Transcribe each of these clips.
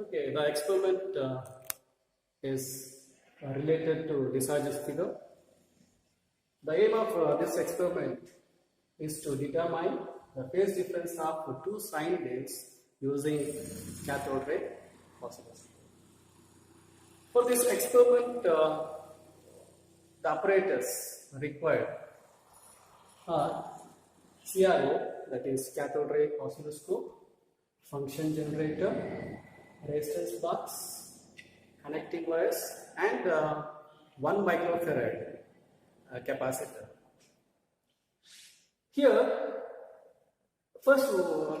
Okay, the experiment is related to Lissajous figure. The aim of this experiment is to determine the phase difference of two sine waves using cathode ray oscilloscope. For this experiment, the apparatus required are CRO, that is cathode ray oscilloscope, function generator, resistance box, connecting wires, and 1 microfarad capacitor. Here, first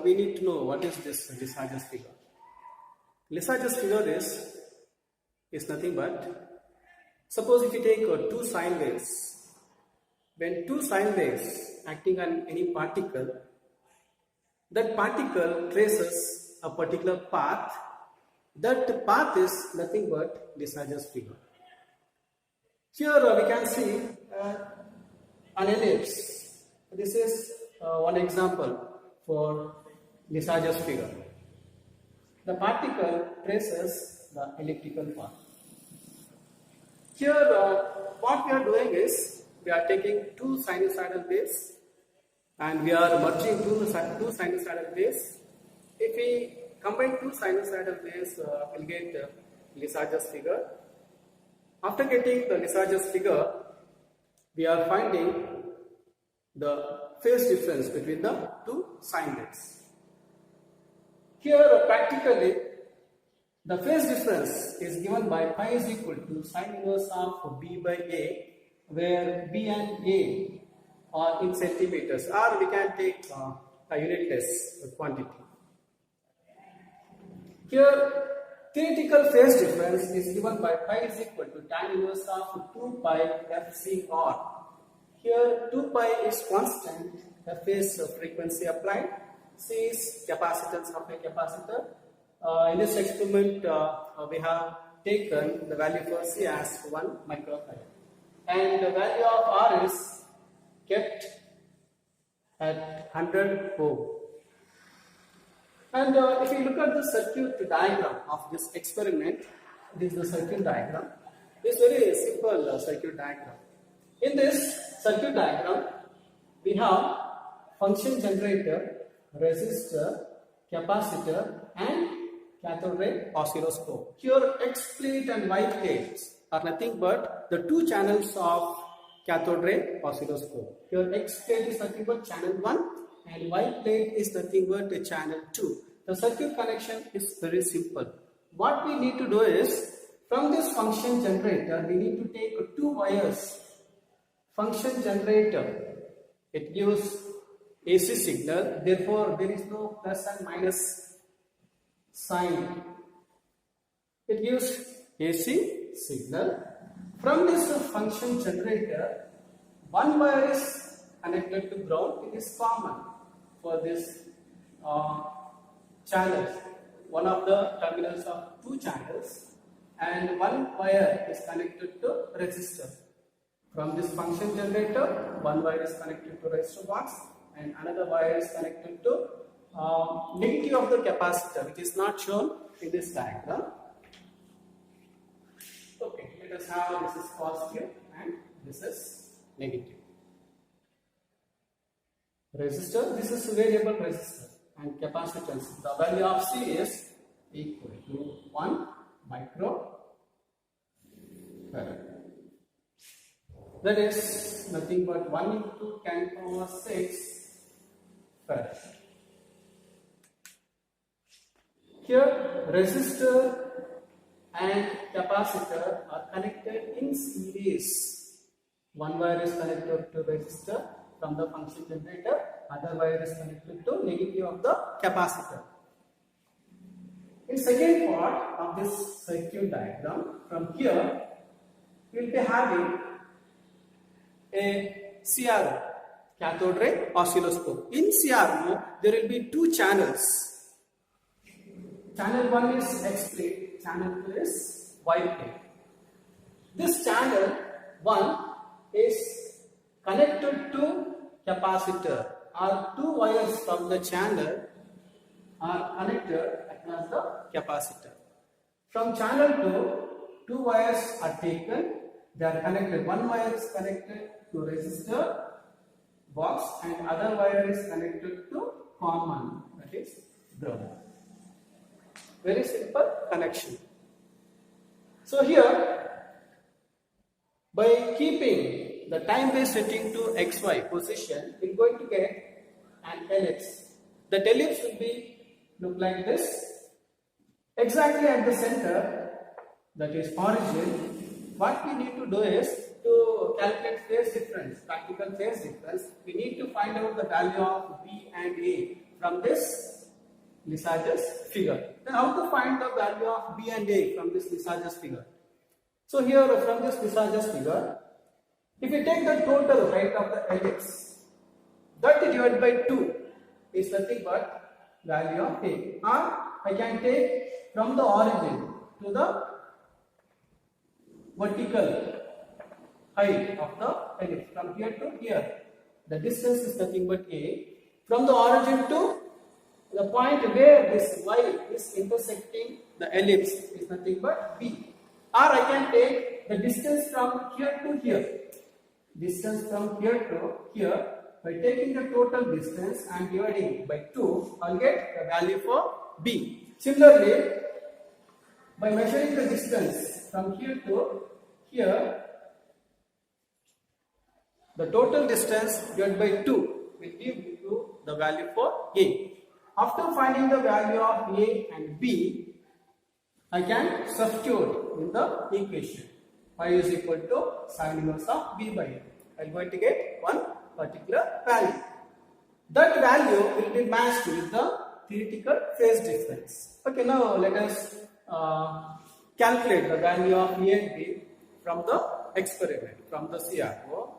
we need to know what is this Lissajous figure. Lissajous figure is nothing but, suppose if you take two sine waves, when two sine waves acting on any particle, that particle traces a particular path. That path is nothing but Lissajous figure. Here we can see an ellipse. This is one example for Lissajous figure. The particle traces the elliptical path. Here what we are doing is, we are taking two sinusoidal waves and we are merging two sinusoidal waves. If we combine two sinusoidal waves, we'll get Lissajous figure. After getting the Lissajous figure, we are finding the phase difference between the two sine waves. Here practically, the phase difference is given by pi is equal to sine inverse of B by A, where B and A are in centimeters, or we can take a unitless quantity. Here, theoretical phase difference is given by pi is equal to tan inverse of 2 pi FCR. Here, 2 pi is constant, F is frequency applied, C is capacitance of a capacitor. In this experiment, we have taken the value for C as 1 microfarad, and the value of R is kept at 100 ohm. And if you look at the circuit diagram of this experiment, this is the circuit diagram. This is very simple circuit diagram. In this circuit diagram, we have function generator, resistor, capacitor, and cathode ray oscilloscope. Here, X plate and Y plates are nothing but the two channels of cathode ray oscilloscope. Here, X plate is nothing but channel 1 and Y plate is nothing but the channel 2. The circuit connection is very simple. What we need to do is, from this function generator, we need to take two wires. Function generator, it gives AC signal, therefore there is no plus and minus sign. It gives AC signal. From this function generator, one wire is connected to ground. It is common for this channels, one of the terminals of two channels, and one wire is connected to resistor. From this function generator, one wire is connected to resistor box and another wire is connected to negative of the capacitor, which is not shown in this diagram. Okay, let us have this is positive and this is negative. Resistor, this is variable resistor, and capacitance, the value of C is equal to 1 microfarad. That is nothing but 1 into 10 power 6 farad. Here, resistor and capacitor are connected in series. One wire is connected to resistor from the function generator, other wire is connected to negative of the capacitor. In second part of this circuit diagram, from here we will be having a CRO, cathode ray oscilloscope. In CRO, there will be two channels. Channel 1 is X plate, channel 2 is Y plate. This channel 1 is connected to capacitor, or two wires from the channel are connected across the capacitor. From channel 2, two wires are taken. They are connected. One wire is connected to resistor box and other wire is connected to common, that is ground. Very simple connection. So here, by keeping the time-based setting to XY position, we are going to get an ellipse. That ellipse will look like this. Exactly at the center, that is origin, what we need to do is to calculate phase difference, practical phase difference. We need to find out the value of B and A from this Lissajous figure. Then how to find the value of B and A from this Lissajous figure? So here from this Lissajous figure, if you take the total height of the ellipse, that divided by 2 is nothing but value of A. Or I can take from the origin to the vertical height of the ellipse, from here to here. The distance is nothing but A. From the origin to the point where this Y is intersecting the ellipse is nothing but B. Or I can take the distance from here to here. Distance from here to here. By taking the total distance and dividing by 2, I will get the value for B. Similarly, by measuring the distance from here to here, the total distance divided by 2 will give you the value for A. After finding the value of A and B, I can substitute in the equation. Y is equal to sin inverse of B by A. I am going to get one particular value. That value will be matched with the theoretical phase difference. Okay, now let us calculate the value of A and B from the experiment, from the CRO.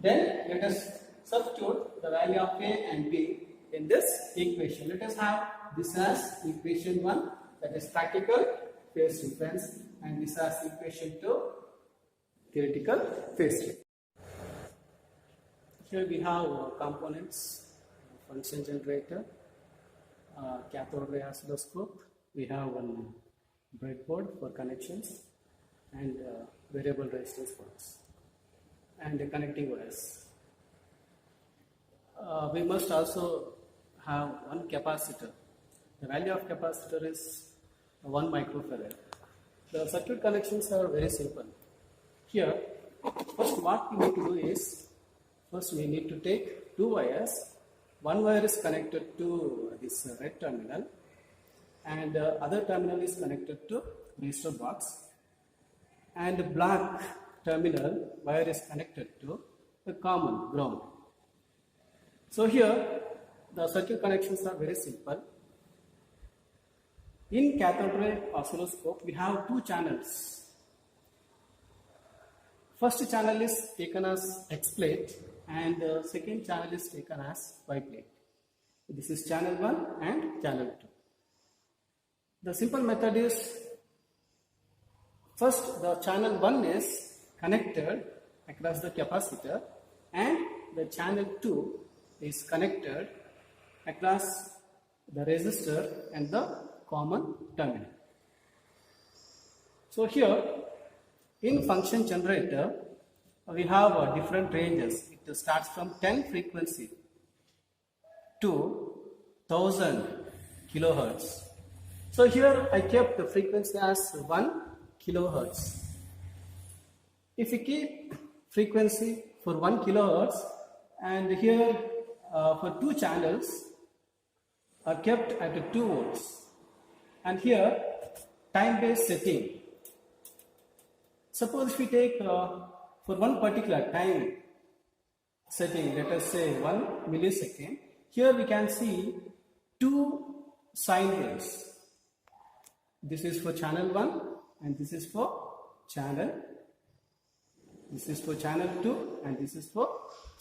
Then let us substitute the value of A and B in this equation. Let us have this as equation 1, that is practical phase difference, and this as equation 2, theoretical phase difference. Here we have components: function generator, cathode ray oscilloscope. We have one breadboard for connections, and variable resistance box, and the connecting wires. We must also have one capacitor. The value of capacitor is 1 microfarad. The circuit connections are very simple. Here, first what we need to do is, first we need to take two wires. One wire is connected to this red terminal, and other terminal is connected to resistor box, and the black terminal wire is connected to the common ground. So here the circuit connections are very simple. In cathode ray oscilloscope we have two channels. First channel is taken as X plate and second channel is taken as Y plate. This is channel 1 and channel 2. The simple method is, first the channel 1 is connected across the capacitor and the channel 2 is connected across the resistor and the common terminal. So here in function generator we have different ranges. It starts from 10 frequency to 1000 kilohertz. So here I kept the frequency as 1 kilohertz. If we keep frequency for 1 kilohertz, and here for two channels are kept at 2 volts, and here time based setting. Suppose if we take for one particular time setting, let us say 1 millisecond, here we can see two sine waves. This is for channel 1 and this is for channel 2 and this is for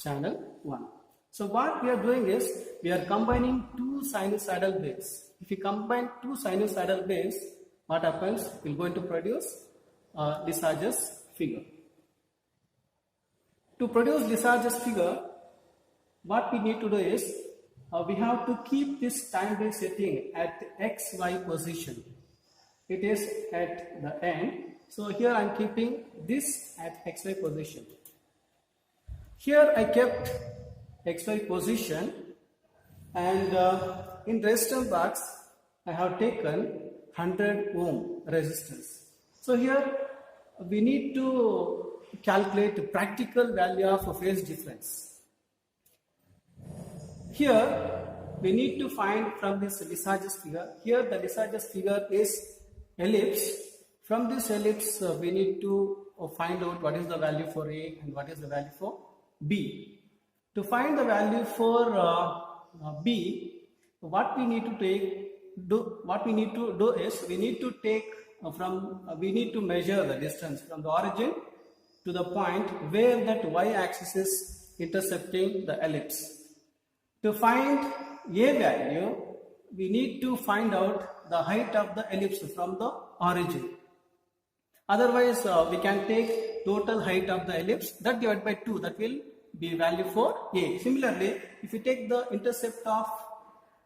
channel 1. So what we are doing is we are combining two sinusoidal waves. If you combine two sinusoidal waves, what happens? We are going to produce Lissajous figure. To produce Lissajous figure, what we need to do is we have to keep this time-based setting at XY position. it is at the end. So here I am keeping this at xy position. Here I kept xy position, and in resistor box I have taken 100 ohm resistance. So here we need to calculate practical value of phase difference. Here we need to find from this Lissajous figure. Here the Lissajous figure is ellipse. From this ellipse we need to find out what is the value for A and what is the value for B. To find the value for B, what we need to do is we need to take we need to measure the distance from the origin to the point where that y-axis is intercepting the ellipse. To find A value, we need to find out the height of the ellipse from the origin. Otherwise, we can take total height of the ellipse, that divided by 2, that will be value for A. Similarly, if you take the intercept of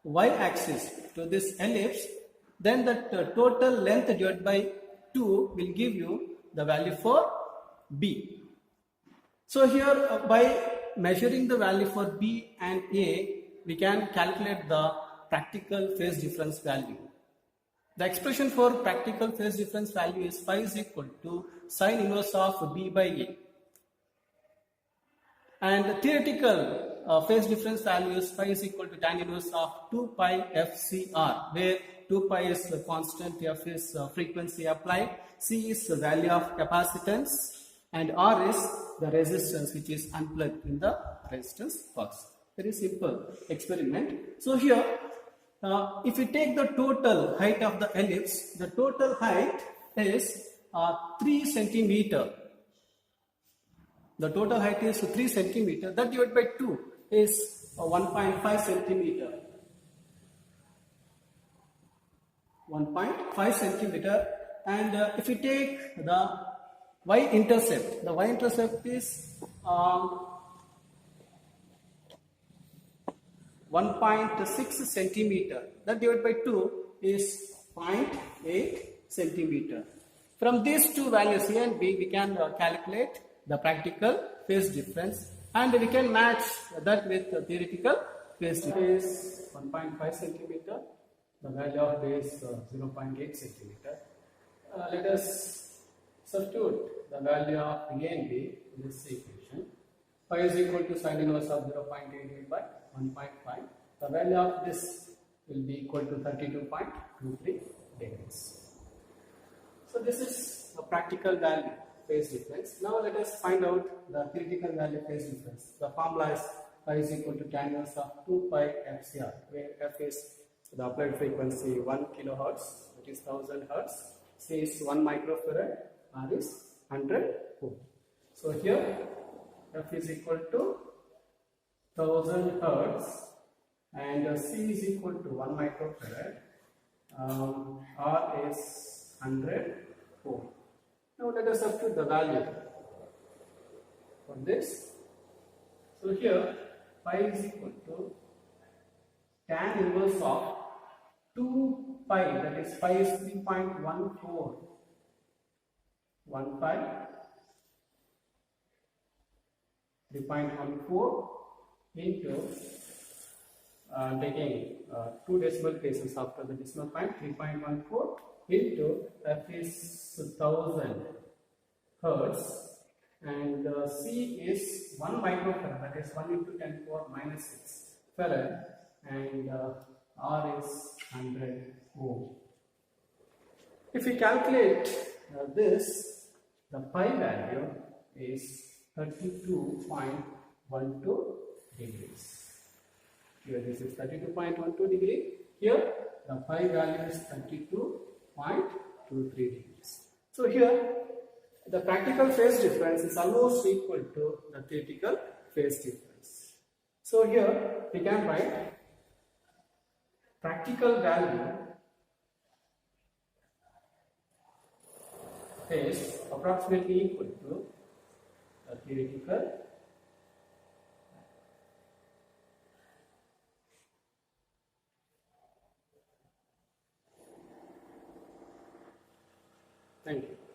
y-axis to this ellipse, then the total length divided by 2 will give you the value for B. So here by measuring the value for B and A, we can calculate the practical phase difference value. The expression for practical phase difference value is phi is equal to sine inverse of B by A. And the theoretical phase difference value is phi is equal to tan inverse of 2 pi FCR, where 2 pi is the constant, F is frequency applied, C is the value of capacitance, and R is the resistance which is unplugged in the resistance box. Very simple experiment. So here, if you take the total height of the ellipse, the total height is 3 centimeter. The total height is 3 centimeter. That divided by 2 is 1.5 centimeter. 1.5 centimeter. And if you take the y-intercept, the y-intercept is 1.6 centimeter. That divided by 2 is 0.8 centimeter. From these two values A and B, we can calculate the practical phase difference, and we can match that with the theoretical phase difference. Is 1.5 centimeter. The value of A is 0.8 centimeter. Let us substitute the value of A and B in this equation. Phi is equal to sine inverse of 0.88 by 1.5. The value of this will be equal to 32.23 degrees. So this is a practical value phase difference. Now let us find out the theoretical value phase difference. The formula is phi is equal to tan inverse of 2 pi FCR, where F is the applied frequency 1 kilohertz, that is 1000 hertz. C is 1 microfarad, R is 100 ohm. So here F is equal to 1000 hertz and C is equal to 1 microfarad. R is 100 ohm. Now let us substitute the value for this. So here phi is equal to tan inverse of 2 pi, that is phi is 3.14. 1 pi 3.14 into taking 2 decimal places after the decimal point, 3.14 into F is 1000 hertz and C is 1 microfarad, that is 1 into 10 power minus 6 farad, and R is 100 ohm. If we calculate this, the pi value is 32.12 degrees. Here this is 32.12 degree. Here the pi value is 32.23 degrees. So here the practical phase difference is almost equal to the theoretical phase difference. So here we can write practical value is approximately equal to the theoretical Thank you.